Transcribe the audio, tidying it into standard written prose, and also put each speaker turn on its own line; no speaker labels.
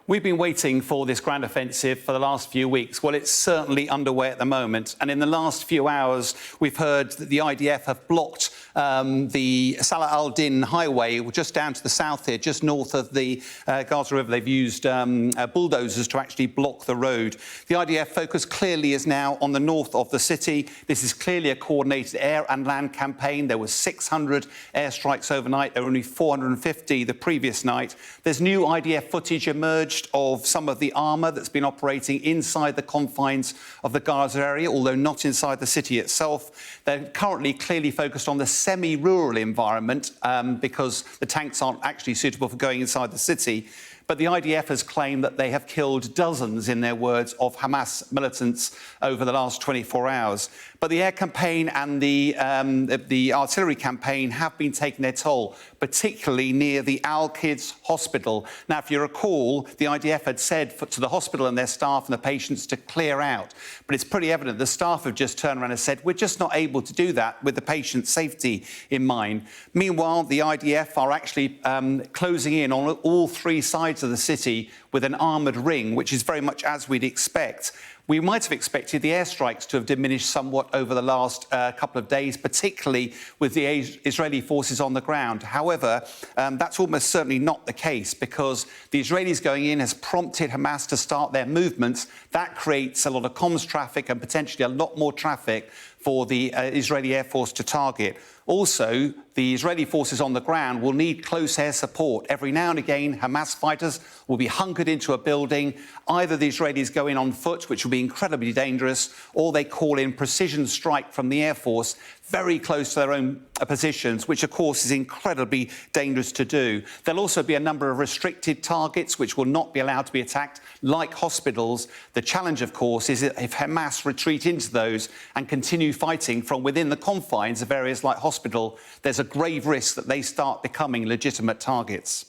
We've been waiting for this ground offensive for the last few weeks. Well, it's certainly underway at the moment. And in the last few hours, we've heard that the IDF have blocked the Salah al-Din highway just down to the south here, just north of the Gaza River. They've used bulldozers to actually block the road. The IDF focus clearly is now on the north of the city. This is clearly a coordinated air and land campaign. There were 600 airstrikes overnight. There were only 450 the previous night. There's new IDF footage emerged of some of the armour that's been operating inside the confines of the Gaza area, although not inside the city itself. They're currently clearly focused on the semi-rural environment because the tanks aren't actually suitable for going inside the city. But the IDF has claimed that they have killed dozens, in their words, of Hamas militants over the last 24 hours. But the air campaign and the artillery campaign have been taking their toll, particularly near the Al-Quds hospital. Now, if you recall, the IDF had said to the hospital and their staff and the patients to clear out. But it's pretty evident the staff have just turned around and said, we're just not able to do that with the patient's safety in mind. Meanwhile, the IDF are actually closing in on all three sides of the city with an armoured ring, which is very much as we'd expect. We might have expected the airstrikes to have diminished somewhat over the last couple of days, particularly with the Israeli forces on the ground. However, that's almost certainly not the case, because the Israelis going in has prompted Hamas to start their movements. That creates a lot of comms traffic and potentially a lot more traffic for the Israeli Air Force to target. Also, the Israeli forces on the ground will need close air support. Every now and again, Hamas fighters will be hunkered into a building. Either the Israelis go in on foot, which will be incredibly dangerous, or they call in precision strike from the Air Force very close to their own positions, which, of course, is incredibly dangerous to do. There'll also be a number of restricted targets which will not be allowed to be attacked, like hospitals. The challenge, of course, is that if Hamas retreat into those and continue fighting from within the confines of areas like hospital, there's a grave risk that they start becoming legitimate targets.